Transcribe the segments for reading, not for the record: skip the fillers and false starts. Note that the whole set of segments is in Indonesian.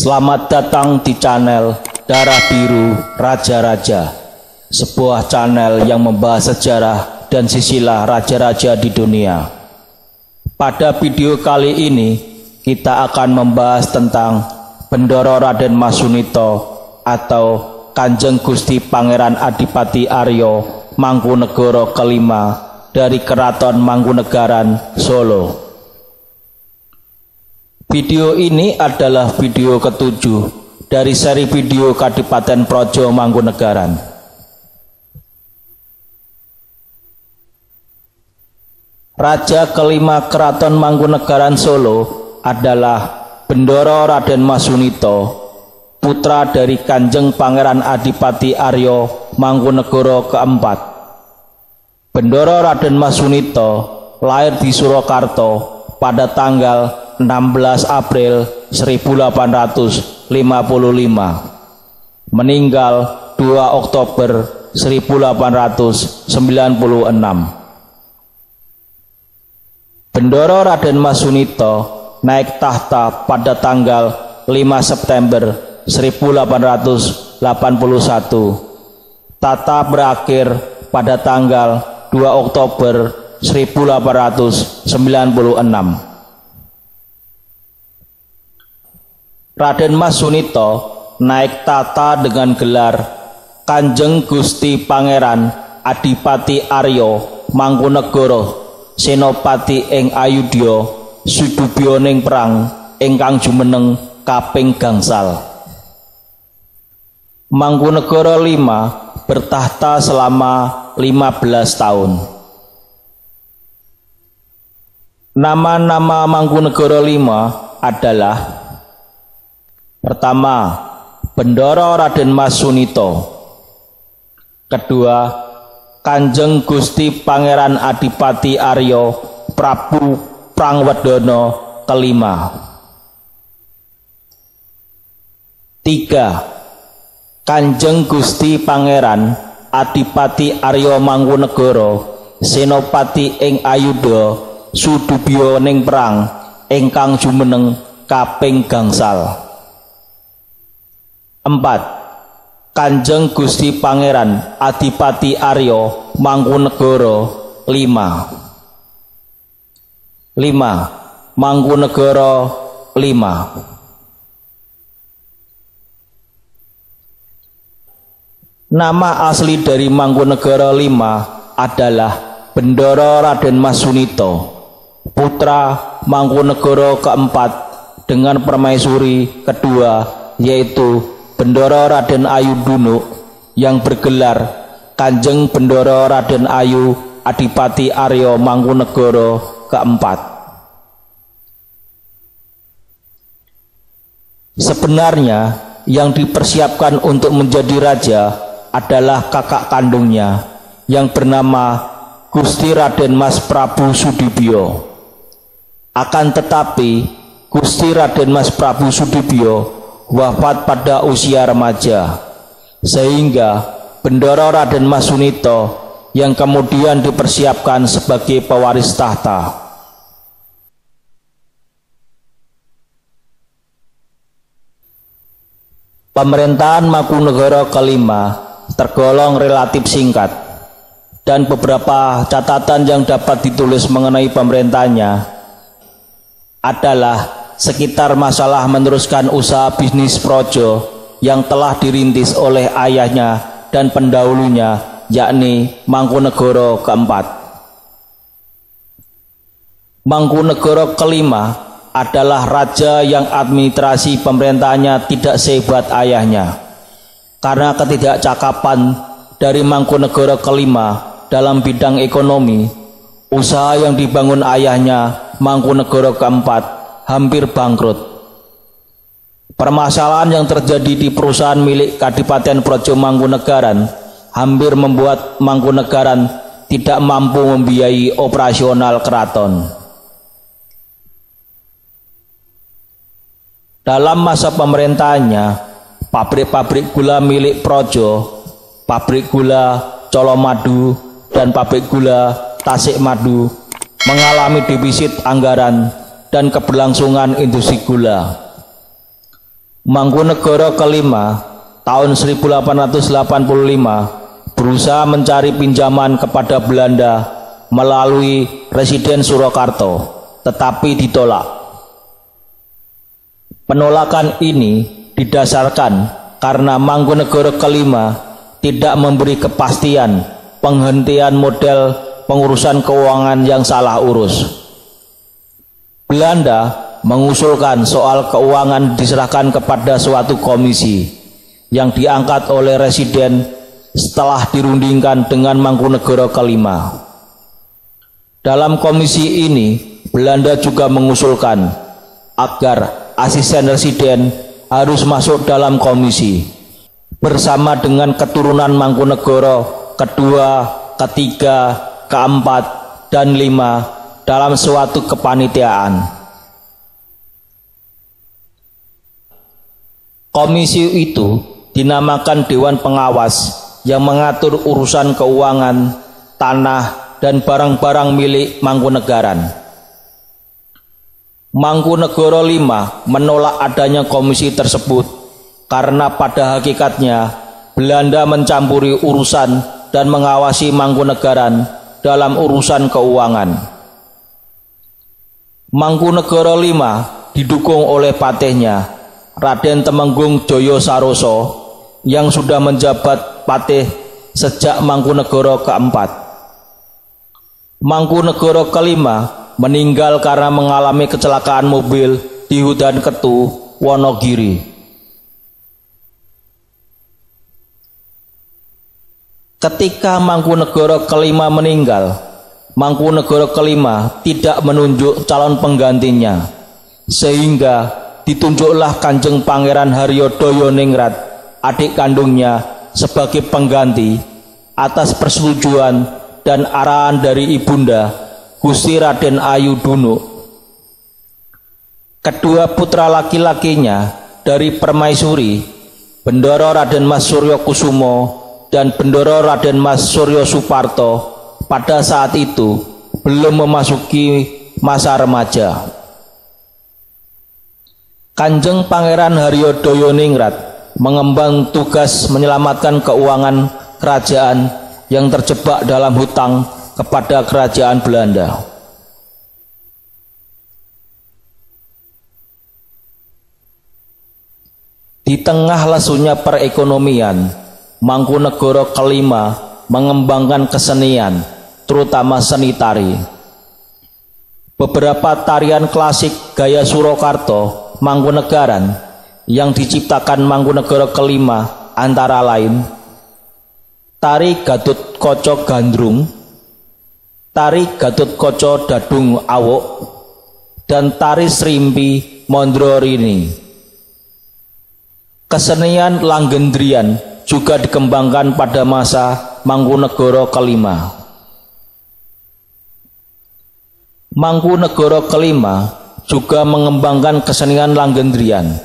Selamat datang di channel Darah Biru Raja-Raja, sebuah channel yang membahas sejarah dan silsilah raja-raja di dunia. Pada video kali ini kita akan membahas tentang Bendoro Raden Masunito atau Kanjeng Gusti Pangeran Adipati Aryo Mangkunegoro kelima dari Keraton Mangkunegaran, Solo. Video ini adalah video ketujuh dari seri video Kadipaten Projo Mangkunegaran. Raja kelima Keraton Mangkunegaran Solo adalah Bendoro Raden Masunito, putra dari Kanjeng Pangeran Adipati Aryo Mangkunegoro keempat. Bendoro Raden Masunito lahir di Surakarta pada tanggal 16 April 1855, meninggal 2 Oktober 1896. Bendoro Raden Masunito naik tahta pada tanggal 5 September 1881. Tata berakhir pada tanggal 2 Oktober 1896. Raden Masunito naik tata dengan gelar Kanjeng Gusti Pangeran Adipati Aryo Mangkunegoro Senopati ing Ayudya Sudubyaning perang ingkang jumeneng kaping gangsal. Mangkunegoro V bertahta selama 15 tahun. Nama-nama Mangkunegoro V adalah: pertama, Bendoro Raden Masunito. Kedua, Kanjeng Gusti Pangeran Adipati Aryo Prabu Prangwedana kelima. Tiga, Kanjeng Gusti Pangeran Adipati Aryo Mangkunegoro Senopati ing Ayudha Sudubyaning perang ingkang jumeneng kaping gangsal. 4. Kanjeng Gusti Pangeran Adipati Aryo Mangkunegoro 5. Mangkunegoro 5. Nama asli dari Mangkunegoro 5 adalah Bendoro Raden Masunito, putra Mangkunegoro keempat dengan permaisuri kedua, yaitu Bendoro Raden Ayu Dunuk yang bergelar Kanjeng Bendoro Raden Ayu Adipati Aryo Mangkunegoro keempat. Sebenarnya yang dipersiapkan untuk menjadi raja adalah kakak kandungnya yang bernama Gusti Raden Mas Prabu Sudibyo. Akan tetapi Gusti Raden Mas Prabu Sudibyo wafat pada usia remaja, sehingga Bendoro Raden Masunito yang kemudian dipersiapkan sebagai pewaris tahta. Pemerintahan Mangkunegoro kelima tergolong relatif singkat, dan beberapa catatan yang dapat ditulis mengenai pemerintahnya adalah sekitar masalah meneruskan usaha bisnis projo yang telah dirintis oleh ayahnya dan pendahulunya, yakni Mangkunegoro keempat. Mangkunegoro kelima adalah raja yang administrasi pemerintahnya tidak sehebat ayahnya. Karena ketidakcakapan dari Mangkunegoro kelima dalam bidang ekonomi, usaha yang dibangun ayahnya Mangkunegoro keempat hampir bangkrut. Permasalahan yang terjadi di perusahaan milik Kadipaten Projo Mangkunegaran hampir membuat Mangkunegaran tidak mampu membiayai operasional keraton. Dalam masa pemerintahannya, pabrik-pabrik gula milik Projo, pabrik gula Colomadu dan pabrik gula Tasikmadu mengalami defisit anggaran dan keberlangsungan industri gula. Mangkunegara kelima tahun 1885 berusaha mencari pinjaman kepada Belanda melalui Residen Surakarta, tetapi ditolak. Penolakan ini didasarkan karena Mangkunegara kelima tidak memberi kepastian penghentian model pengurusan keuangan yang salah urus. Belanda mengusulkan soal keuangan diserahkan kepada suatu komisi yang diangkat oleh Residen setelah dirundingkan dengan Mangkunegara kelima. Dalam komisi ini, Belanda juga mengusulkan agar asisten Residen harus masuk dalam komisi bersama dengan keturunan Mangkunegara kedua, ketiga, keempat, dan lima dalam suatu kepanitiaan. Komisi itu dinamakan Dewan Pengawas yang mengatur urusan keuangan, tanah, dan barang-barang milik Mangkunegaran. Mangkunegara V menolak adanya komisi tersebut karena pada hakikatnya Belanda mencampuri urusan dan mengawasi Mangkunegaran dalam urusan keuangan. Mangkunegara V didukung oleh patihnya Raden Temenggung Jaya Saroso yang sudah menjabat patih sejak Mangkunegara keempat. Mangkunegara kelima meninggal karena mengalami kecelakaan mobil di Hutan Ketu, Wonogiri. Ketika Mangkunegara kelima meninggal, Mangkunegara kelima tidak menunjuk calon penggantinya, sehingga ditunjuklah Kanjeng Pangeran Haryodaya-Ningrat, adik kandungnya, sebagai pengganti atas persetujuan dan arahan dari ibunda Gusti Raden Ayu Dunuk. Kedua putra laki-lakinya dari Permaisuri, Bendoro Raden Mas Suryo Kusumo dan Bendoro Raden Mas Suryo Suparto, pada saat itu belum memasuki masa remaja. Kanjeng Pangeran Haryodaya-Ningrat mengemban tugas menyelamatkan keuangan kerajaan yang terjebak dalam hutang kepada kerajaan Belanda. Di tengah lesunya perekonomian, Mangkunegara kelima mengembangkan kesenian, terutama seni tari. Beberapa tarian klasik gaya Surakarta Mangkunegaran yang diciptakan Mangkunegara kelima antara lain tari Gatotkaca Gandrung, tari Gatotkaca Dadung Awuk, dan tari Srimpi Mondrorini. Kesenian Langgendrian juga dikembangkan pada masa Mangkunegara kelima. Mangkunegara kelima juga mengembangkan kesenian Langgendrian.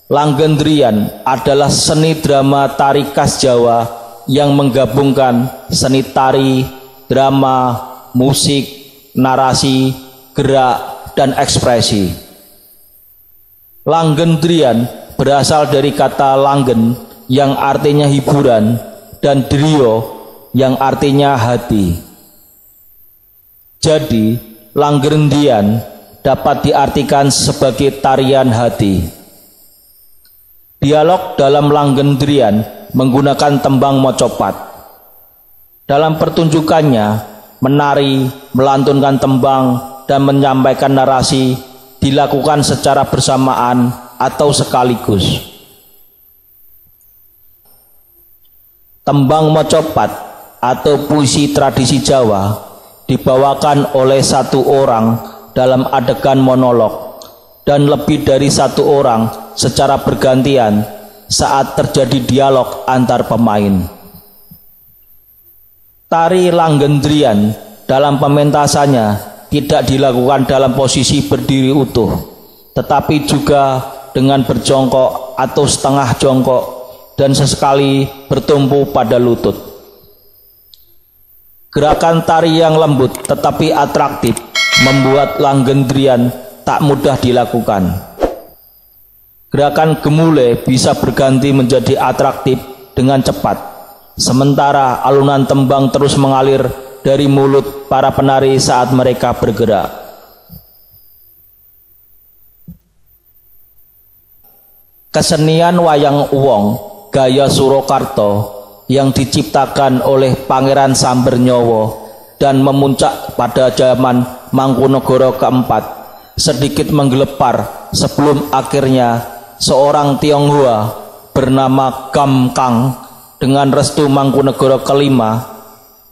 Langgendrian adalah seni drama tari khas Jawa yang menggabungkan seni tari, drama, musik, narasi, gerak, dan ekspresi. Langgendrian berasal dari kata langgen yang artinya hiburan dan drio yang artinya hati. Jadi, Langgendrian dapat diartikan sebagai tarian hati. Dialog dalam Langgendrian menggunakan tembang mocopat. Dalam pertunjukannya, menari, melantunkan tembang, dan menyampaikan narasi dilakukan secara bersamaan atau sekaligus. Tembang mocopat atau puisi tradisi Jawa dibawakan oleh satu orang dalam adegan monolog dan lebih dari satu orang secara bergantian saat terjadi dialog antar pemain. Tari Langgendrian dalam pementasannya tidak dilakukan dalam posisi berdiri utuh, tetapi juga dengan berjongkok atau setengah jongkok dan sesekali bertumpu pada lutut. Gerakan tari yang lembut tetapi atraktif membuat Langgendrian tak mudah dilakukan. Gerakan gemule bisa berganti menjadi atraktif dengan cepat, sementara alunan tembang terus mengalir dari mulut para penari saat mereka bergerak. Kesenian wayang uwong gaya Surakarta yang diciptakan oleh Pangeran Sambernyawa dan memuncak pada zaman Mangkunagara keempat sedikit menggelepar sebelum akhirnya seorang Tionghoa bernama Gam Kang dengan restu Mangkunagara kelima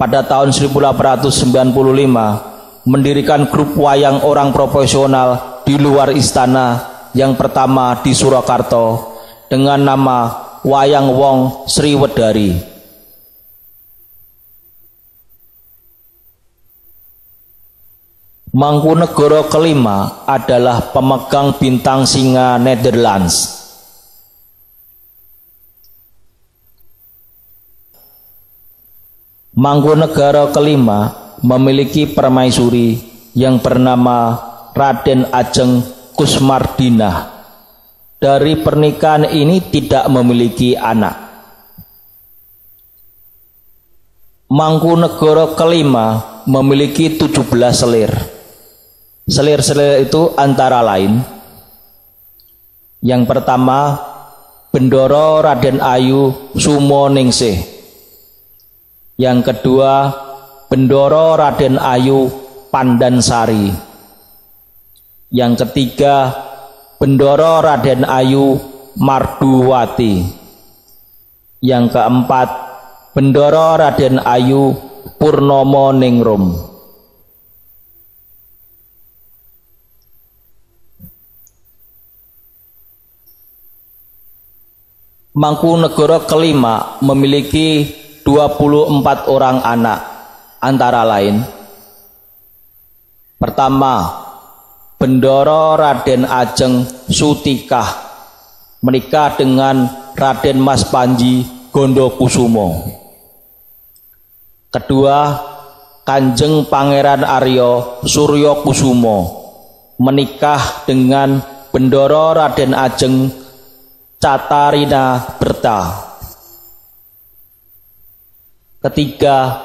pada tahun 1895 mendirikan grup wayang orang profesional di luar istana yang pertama di Surakarta dengan nama Wayang Wong Sriwedari. Mangkunagara kelima adalah pemegang bintang singa Netherlands. Mangkunagara kelima memiliki permaisuri yang bernama Raden Ajeng Kusmardinah. Dari pernikahan ini tidak memiliki anak. Mangkunagara kelima memiliki 17 selir. Selir-selir itu antara lain: yang pertama, Bendoro Raden Ayu Sumoningsih. Yang kedua, Bendoro Raden Ayu Pandansari. Yang ketiga, Bendoro Raden Ayu Marduwati. Yang keempat, Bendoro Raden Ayu Purnomo Ningrum. Mangkunagara kelima memiliki 24 orang anak, antara lain: pertama, Bendoro Raden Ajeng Sutikah menikah dengan Raden Mas Panji Gondokusumo. Kedua, Kanjeng Pangeran Arya Suryo Kusumo menikah dengan Bendoro Raden Ajeng Catarina Berta. Ketiga,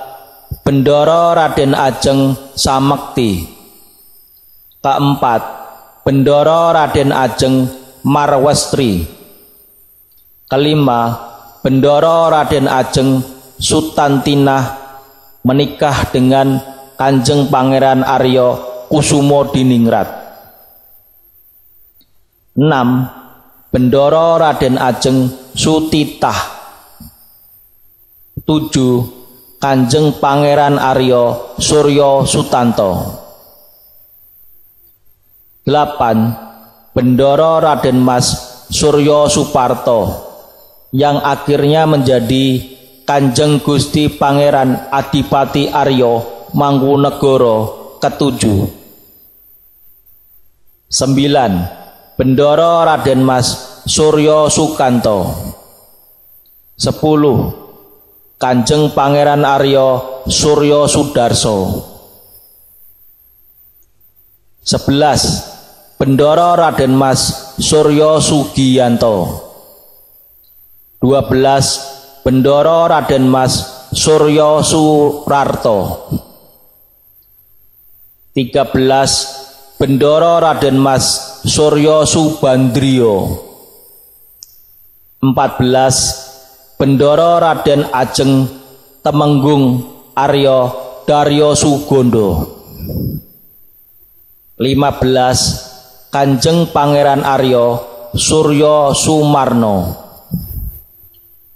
Bendoro Raden Ajeng Samekti. Keempat, Bendoro Raden Ajeng Marwestri. Kelima, Bendoro Raden Ajeng Sutantinah menikah dengan Kanjeng Pangeran Arya Kusumo Diningrat. 6. Bendoro Raden Ajeng Sutitah. 7. Kanjeng Pangeran Arya Suryo Sutanto. 8. Bendoro Raden Mas Suryo Suparto yang akhirnya menjadi Kanjeng Gusti Pangeran Adipati Arya Mangkunagara ke-7. 9. Bendoro Raden Mas Suryo Sukanto. 10. Kanjeng Pangeran Arya Suryo Sudarso. 11. Bendoro Raden Mas Suryo Sugiyanto. 12. Bendoro Raden Mas Suryo Surarto. 13. Bendoro Raden Mas Suryo Subandrio. 14. Bendoro Raden Ajeng Temenggung Arya Daryo Sugondo. 15. Kanjeng Pangeran Arya Suryo Sumarno.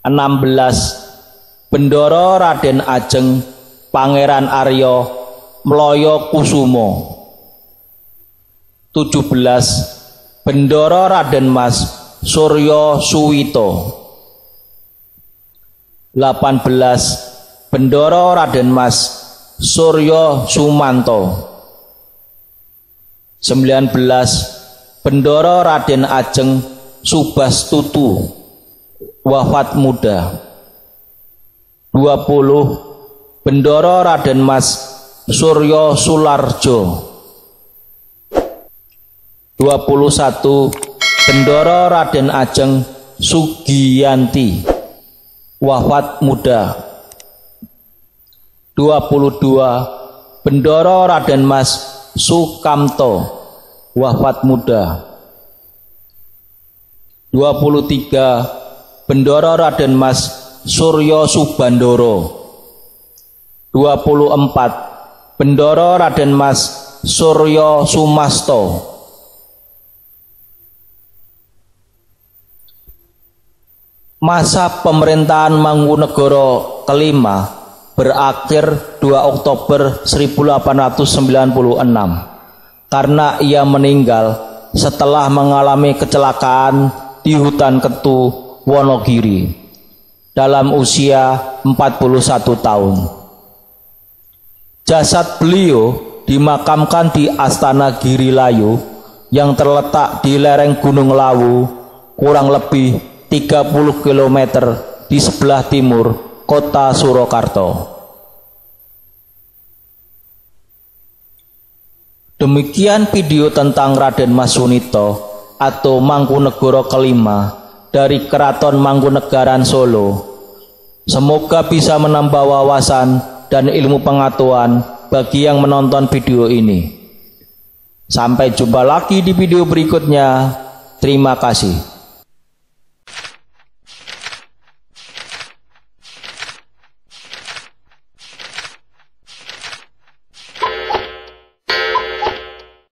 16. Bendoro Raden Ajeng Pangeran Arya Mloyo Kusumo. 17. Bendoro Raden Mas Suryo Suwito. 18. Bendoro Raden Mas Suryo Sumanto. 19. Bendoro Raden Ajeng Subastutu wafat muda. 20. Bendoro Raden Mas Suryo Sularjo. 21. Bendoro Raden Ajeng Sugiyanti, wafat muda. 22. Bendoro Raden Mas Sukamto, wafat muda. 23. Bendoro Raden Mas Suryo Subandoro. 24. Bendoro Raden Mas Suryo Sumasto. Masa pemerintahan Mangkunegoro kelima berakhir 2 Oktober 1896 karena ia meninggal setelah mengalami kecelakaan di hutan Ketu, Wonogiri dalam usia 41 tahun. Jasad beliau dimakamkan di Astana Girilayu yang terletak di lereng Gunung Lawu, kurang lebih 30 km di sebelah timur kota Surakarta. Demikian video tentang Raden Mas Sunito atau Mangkunegoro kelima dari Keraton Mangkunegaran Solo. Semoga bisa menambah wawasan dan ilmu pengetahuan bagi yang menonton video ini. Sampai jumpa lagi di video berikutnya. Terima kasih.